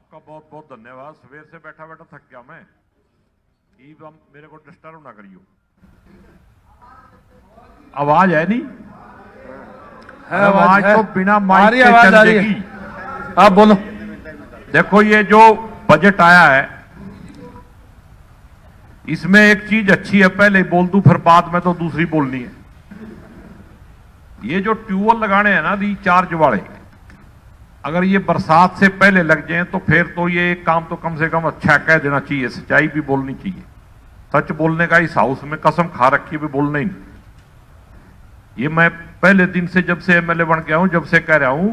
आपका बहुत बहुत धन्यवाद। सवेर से बैठा बैठा थक गया मैं। मेरे को डिस्टर्ब ना करियो। आवाज है नहीं है? आवाज तो बिना माइक के आवाज चल आ रही जाएगी। है। आप बोलो। देखो ये जो बजट आया है इसमें एक चीज अच्छी है, पहले बोल दूं फिर बाद में तो दूसरी बोलनी है। ये जो ट्यूबवेल लगाने हैं ना रिचार्ज वाले, अगर ये बरसात से पहले लग जाएं तो फिर तो ये एक काम तो कम से कम अच्छा कह देना चाहिए, सच्चाई भी बोलनी चाहिए। सच बोलने का इस हाउस में कसम खा रखी है भी बोलना ही नहीं। ये मैं पहले दिन से जब से एमएलए बन गया हूं जब से कह रहा हूं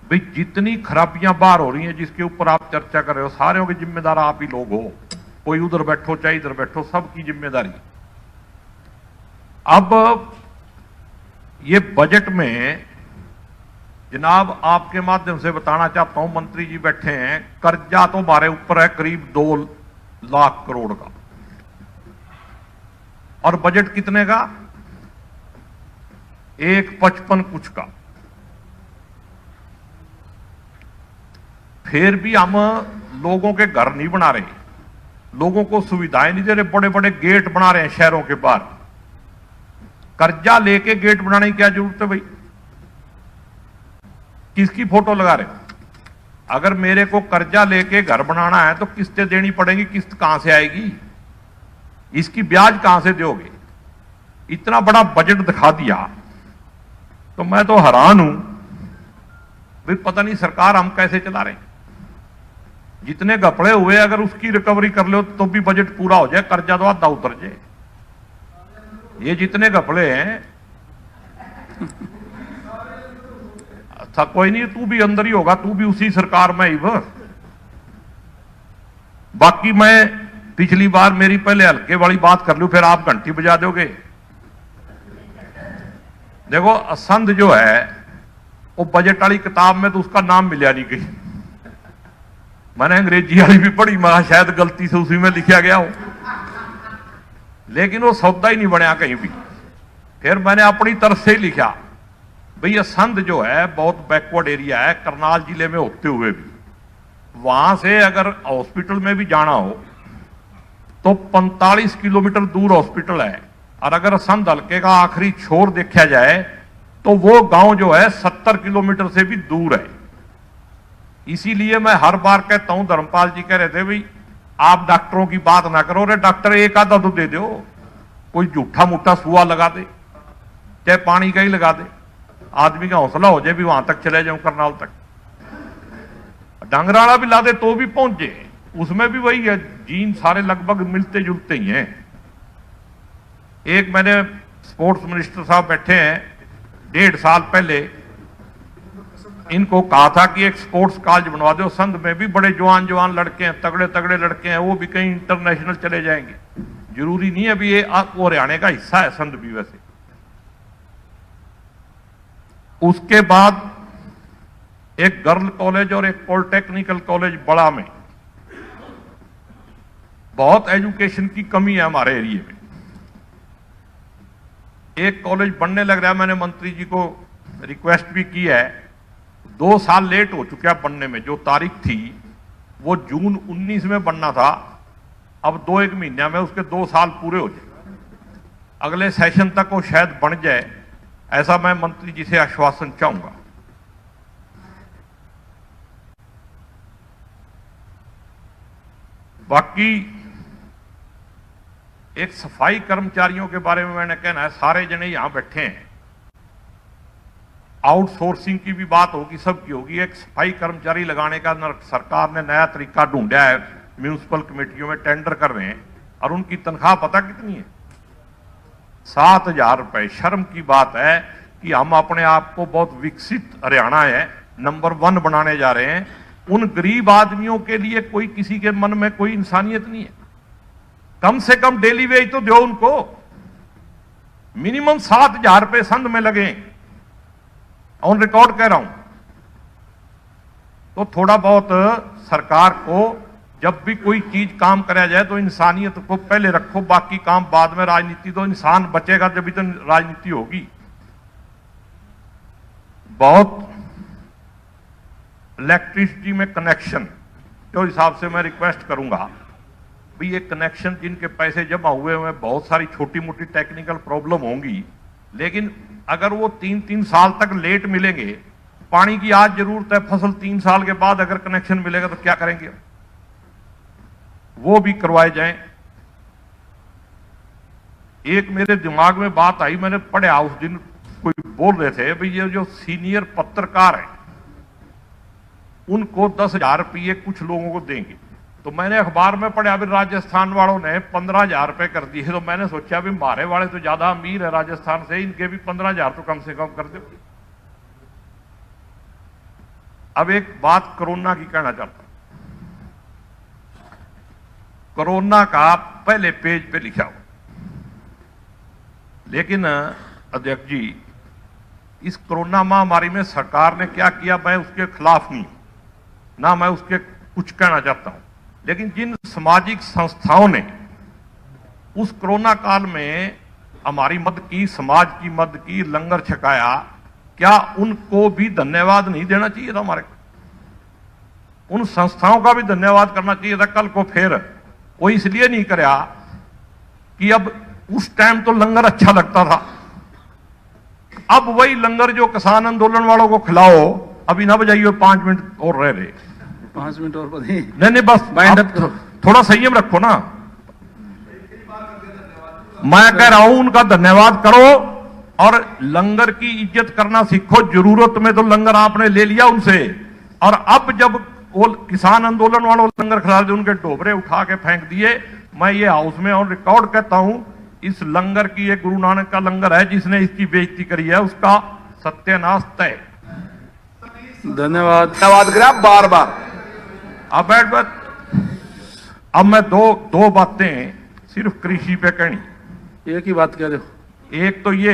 भाई जितनी खराबियां बाहर हो रही हैं जिसके ऊपर आप चर्चा कर रहे हो सारे के जिम्मेदार आप ही लोग हो। कोई उधर बैठो चाहे इधर बैठो, सबकी जिम्मेदारी। अब ये बजट में जनाब आपके माध्यम से बताना चाहता हूं, मंत्री जी बैठे हैं, कर्जा तो हमारे ऊपर है करीब 2 लाख करोड़ का, और बजट कितने का? 1.55 कुछ का। फिर भी हम लोगों के घर नहीं बना रहे, लोगों को सुविधाएं नहीं दे रहे, बड़े बड़े गेट बना रहे हैं शहरों के बाहर। कर्जा लेके गेट बनाने की क्या जरूरत है भाई? किसकी फोटो लगा रहे? अगर मेरे को कर्जा लेके घर बनाना है तो किस्तें देनी पड़ेंगी, किस्त कहां से आएगी? इसकी ब्याज कहां से दोगे? इतना बड़ा बजट दिखा दिया तो मैं तो हैरान हूं भाई, पता नहीं सरकार हम कैसे चला रहे हैं। जितने घपड़े हुए अगर उसकी रिकवरी कर लो तो भी बजट पूरा हो जाए, कर्जा तो आधा उतर जाए। ये जितने घपड़े हैं अच्छा कोई नहीं, तू भी अंदर ही होगा, तू भी उसी सरकार में ही बस। बाकी मैं पिछली बार मेरी पहले हल्के वाली बात कर लूं फिर आप घंटी बजा दोगे। देखो असंध जो है वो बजट वाली किताब में तो उसका नाम मिला नहीं कहीं। मैंने अंग्रेजी वाली भी पढ़ी, मैं शायद गलती से उसी में लिखा गया हो, लेकिन वो सौदा ही नहीं बनया कहीं भी। फिर मैंने अपनी तरफ से ही लिखा भाई ये संध जो है बहुत बैकवर्ड एरिया है, करनाल जिले में होते हुए भी वहां से अगर हॉस्पिटल में भी जाना हो तो 45 किलोमीटर दूर हॉस्पिटल है, और अगर संध हल्के का आखिरी छोर देखा जाए तो वो गांव जो है 70 किलोमीटर से भी दूर है। इसीलिए मैं हर बार कहता हूं, धर्मपाल जी कह रहे थे भाई आप डॉक्टरों की बात ना करो, रे डॉक्टर एक आधा तो दे दो, कोई झूठा मूठा सुआ लगा दे चाहे पानी का ही लगा दे, आदमी का हौसला हो जाए भी वहां तक चले जाऊं करनाल तक। डांगराड़ा भी ला दे तो भी पहुंचे, उसमें भी वही है, जीन सारे लगभग मिलते जुलते ही हैं। एक मैंने स्पोर्ट्स मिनिस्टर साहब बैठे हैं, 1.5 साल पहले इनको कहा था कि एक स्पोर्ट्स कॉलेज बनवा दो, संध में भी बड़े जवान जवान लड़के हैं, तगड़े तगड़े लड़के हैं, वो भी कहीं इंटरनेशनल चले जाएंगे। जरूरी नहीं है अभी ये वो हरियाणा का हिस्सा है संध भी वैसे। उसके बाद एक गर्ल कॉलेज और एक पॉलिटेक्निकल कॉलेज बड़ा में, बहुत एजुकेशन की कमी है हमारे एरिया में। एक कॉलेज बनने लग रहा है, मैंने मंत्री जी को रिक्वेस्ट भी की है, 2 साल लेट हो चुका है बनने में। जो तारीख थी वो जून 19 में बनना था, अब 2-1 महीने में उसके 2 साल पूरे हो जाए। अगले सेशन तक वो शायद बन जाए, ऐसा मैं मंत्री जी से आश्वासन चाहूंगा। बाकी एक सफाई कर्मचारियों के बारे में मैंने कहना है, सारे जने यहां बैठे हैं, आउटसोर्सिंग की भी बात होगी, सबकी होगी। एक सफाई कर्मचारी लगाने का सरकार ने नया तरीका ढूंढा है, म्यूनिसिपल कमेटियों में टेंडर कर रहे हैं, और उनकी तनख्वाह पता कितनी है? 7,000 रुपए। शर्म की बात है कि हम अपने आप को बहुत विकसित हरियाणा है नंबर 1 बनाने जा रहे हैं, उन गरीब आदमियों के लिए कोई किसी के मन में कोई इंसानियत नहीं है। कम से कम डेली वेज तो दो उनको, मिनिमम 7,000 रुपए संध में लगे, ऑन रिकॉर्ड कह रहा हूं। तो थोड़ा बहुत सरकार को जब भी कोई चीज काम कराया जाए तो इंसानियत को पहले रखो, बाकी काम बाद में। राजनीति तो इंसान बचेगा जब भी तो राजनीति होगी। बहुत इलेक्ट्रिसिटी में कनेक्शन तो हिसाब से मैं रिक्वेस्ट करूंगा भाई ये कनेक्शन जिनके पैसे जमा हुए हैं बहुत सारी छोटी मोटी टेक्निकल प्रॉब्लम होंगी, लेकिन अगर वो 3-3 साल तक लेट मिलेंगे, पानी की आज जरूरत है, फसल 3 साल के बाद अगर कनेक्शन मिलेगा तो क्या करेंगे, वो भी करवाए जाएं। एक मेरे दिमाग में बात आई, मैंने पढ़ा उस दिन कोई बोल रहे थे भाई ये जो सीनियर पत्रकार है उनको 10,000 रुपये कुछ लोगों को देंगे। तो मैंने अखबार में पढ़ा अभी राजस्थान वालों ने 15,000 रुपये कर दिए। तो मैंने सोचा भी मारे वाले तो ज्यादा अमीर है राजस्थान से, इनके भी 15,000 तो कम से कम कर दो। अब एक बात कोरोना की कहना चाहता हूं। कोरोना का पहले पेज पे लिखा हुआ, लेकिन अध्यक्ष जी इस कोरोना महामारी में सरकार ने क्या किया मैं उसके खिलाफ नहीं, ना मैं उसके कुछ कहना चाहता हूं, लेकिन जिन सामाजिक संस्थाओं ने उस कोरोना काल में हमारी मदद की, समाज की मदद की, लंगर छकाया, क्या उनको भी धन्यवाद नहीं देना चाहिए था? हमारे उन संस्थाओं का भी धन्यवाद करना चाहिए था। कल को फिर वो इसलिए नहीं कराया कि अब उस टाइम तो लंगर अच्छा लगता था, अब वही लंगर जो किसान आंदोलन वालों को खिलाओ, अभी ना बजाइए 5 मिनट और रह रहे, 5 मिनट और बधी नहीं बस बाइंड अप करो, थोड़ा संयम रखो ना। मैं कह रहा हूं उनका धन्यवाद करो और लंगर की इज्जत करना सीखो। जरूरत में तो लंगर आपने ले लिया उनसे, और अब जब वो किसान आंदोलन वालों लंगर खिला रहे उनके डोबरे उठा के फेंक दिए। मैं ये हाउस में ऑन रिकॉर्ड कहता हूं इस लंगर की, ये गुरु नानक का लंगर है, जिसने इसकी बेइज्जती करी है उसका सत्यानाश तय। धन्यवाद। बार बार अब बैठ अब मैं दो बातें सिर्फ कृषि पे कहनी। एक ही बात कह रहे हो। एक तो ये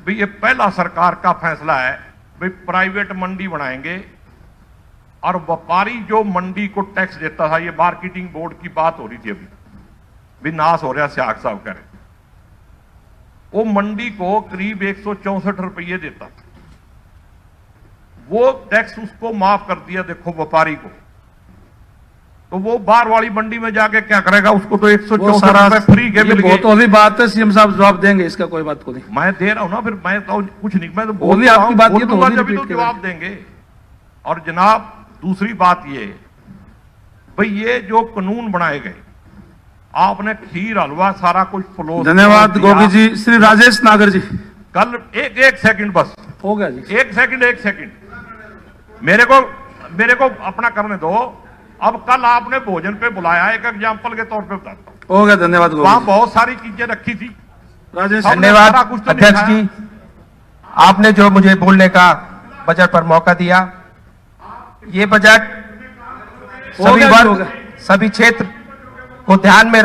भाई ये पहला सरकार का फैसला है भाई प्राइवेट मंडी बनाएंगे, और व्यापारी जो मंडी को टैक्स देता था, ये मार्केटिंग बोर्ड की बात हो रही थी अभी भी नाश हो रहा सियाग साहब कह रहे, वो मंडी को करीब 164 रुपये देता था, वो टैक्स उसको माफ कर दिया देखो व्यापारी को। तो वो बाहर वाली मंडी में जाके क्या करेगा, उसको तो 164 रुपए फ्री के मिल गए। बहुत वाली बात है, सीएम साहब जवाब देंगे, इसका कोई बात को नहीं। मैं दे रहा हूं ना, फिर मैं तो कुछ नहीं, मैं तो बोलिए आपकी बात, ये तो होनी जब तो रिपीट जवाब देंगे। और जनाब दूसरी बात ये भाई ये जो कानून बनाए गए, आपने खीर हलवा सारा कुछ फ्लो। धन्यवाद गोगी जी। श्री राजेश नागर जी। कल एक सेकंड बस हो गया जी। एक सेकंड मेरे को अपना करने दो। अब कल आपने भोजन पे बुलाया, एक एग्जाम्पल के तौर पे बताता हूं। हो गया, धन्यवाद गोगी वहां जी। बहुत सारी चीजें रखी थी। राजेश धन्यवाद सारा कुछ तो नहीं अध्यक्ष खाया। जी, आपने जो मुझे बोलने का बजट पर मौका दिया। ये बजट हो गया, हो गया। सभी क्षेत्र को ध्यान में रख